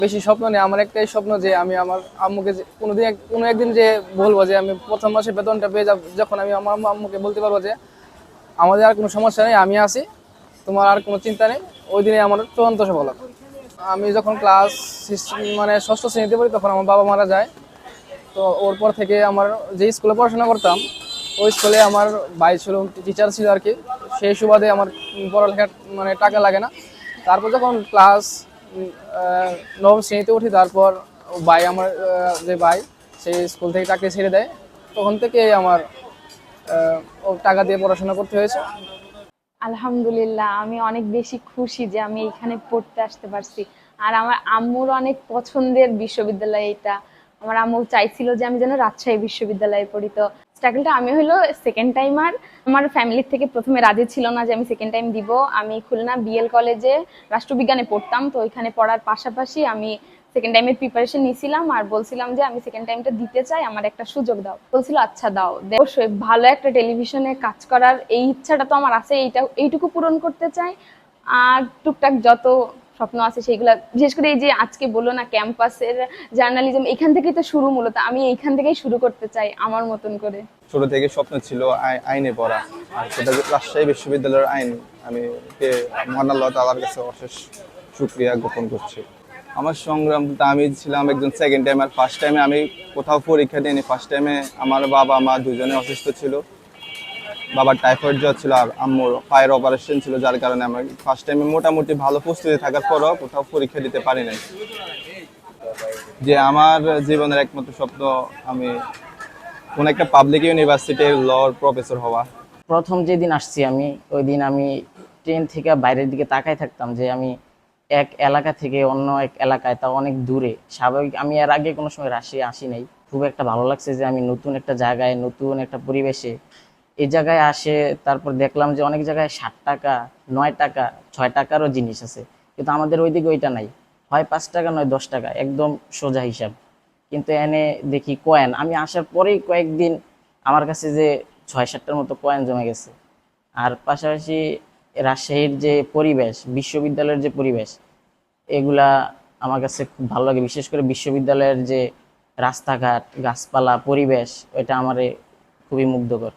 বেশি স্বপ্ন নেই, আমার একটাই স্বপ্ন যে আমি আমার আম্মুকে কোনো একদিন যে বলবো যে আমি প্রথম মাসে বেতনটা পেয়ে যাব, যখন আমি আমার আম্মুকে বলতে পারবো যে আমাদের আর কোনো সমস্যা নেই, আমি আছি, তোমার আর কোনো চিন্তা নেই, ওই দিনে আমার চূড়ান্ত সফলতা। আমি যখন ক্লাস মানে ষষ্ঠ শ্রেণীতে পড়ি তখন আমার বাবা মারা যায়। তো ওর পর থেকে আমার যে স্কুলে পড়াশোনা করতাম ওই স্কুলে আমার ভাই ছিল, টিচার ছিল আর কি। সেই সুবাদে আমার পড়ালেখার মানে টাকা লাগে না। তারপর যখন ক্লাস নবম শ্রেণীতে উঠি, তারপর ভাই আমার যে ভাই সেই স্কুল থেকে চাকরি ছেড়ে দেয়, তখন থেকে আমার ও টাকা দিয়ে পড়াশোনা করতে হয়েছে। আলহামদুলিল্লাহ, আমি অনেক বেশি খুশি যে আমি এখানে পড়তে আসতে পারছি। আর আমার আম্মুর অনেক পছন্দের বিশ্ববিদ্যালয় এটা। আমার আম্মু চাইছিল যে আমি যেন রাজশাহী বিশ্ববিদ্যালয়ে পড়ি। তো স্ট্রাগলটা আমি হলো সেকেন্ড টাইমার। আমার ফ্যামিলির থেকে প্রথমে রাজি ছিল না যে আমি সেকেন্ড টাইম দিব। আমি খুলনা বিএল কলেজে রাষ্ট্রবিজ্ঞানে পড়তাম, তো ওইখানে পড়ার পাশাপাশি আমি সেকেন্ড টাইমের প্রিপারেশন নিছিলাম আর বলছিলাম যে আমি সেকেন্ড টাইমটা দিতে চাই, আমার একটা সুযোগ দাও। বলছিল আচ্ছা দাও। অবশ্যই ভালো একটা টেলিভিশনে কাজ করার এই ইচ্ছাটা তো আমার আছে, এইটুকু পূরণ করতে চাই। আর টুকটাক যত স্বপ্ন আছে সেইগুলা, বিশেষ করে এই যে আজকে বললো না ক্যাম্পাসের জার্নালিজম, এখান থেকেই তো শুরু, মূলত আমি এইখান থেকেই শুরু করতে চাই আমার মতন করে। ছোট থেকে স্বপ্ন ছিল আইনে পড়া, আর সেটা যে রাজশাহী বিশ্ববিদ্যালয়ের আইন। আমি মহান আল্লাহ তাআলার কাছে অশেষ শুকরিয়া জ্ঞাপন করছি। আমার সংগ্রাম বলতে আমি ছিলাম একজন সেকেন্ড টাইম, আর ফার্স্ট টাইমে আমি কোথাও পরীক্ষা দিইনি। ফার্স্ট টাইমে আমার বাবা মা দুজনে অসুস্থ ছিল। বাবার টাইফয়েড জ্বর ছিল আর আম্মুর পায়ের অপারেশন ছিল, যার কারণে আমার ফার্স্ট টাইমে মোটামুটি ভালো প্রস্তুতি থাকার পরও কোথাও পরীক্ষা দিতে পারি নাই। যে আমার জীবনের একমাত্র স্বপ্ন আমি কোন একটা পাবলিক ইউনিভার্সিটির লর প্রফেসর হওয়া। প্রথম যেদিন আসছি আমি, ওই দিন আমি ট্রেন থেকে বাইরের দিকে তাকাই থাকতাম যে আমি এক এলাকা থেকে অন্য এক এলাকায়, তা অনেক দূরে। স্বাভাবিক, আমি এর আগে কোনো সময় রাশিয়া আসি নাই। খুব একটা ভালো লাগছে যে আমি নতুন একটা জায়গায়, নতুন একটা পরিবেশে এই জায়গায় আসে। তারপর দেখলাম যে অনেক জায়গায় 60 টাকা, 9 টাকা, 6 টাকারও জিনিস আছে, কিন্তু আমাদের ওইদিকে ওইটা নাই। হয় 5 টাকা, নয় 10 টাকা, একদম সোজা হিসাব। কিন্তু এনে দেখি কয়েন, আমি আসার পরেই কয়েকদিন আমার কাছে যে 6-7টার মতো কয়েন জমে গেছে। আর পাশাপাশি রাজশাহীর যে পরিবেশ, বিশ্ববিদ্যালয়ের যে পরিবেশ, এগুলা আমার কাছে খুব ভালো লাগে। বিশেষ করে বিশ্ববিদ্যালয়ের যে রাস্তাঘাট, গাছপালা, পরিবেশ, এটা আমারে খুবই মুগ্ধকর।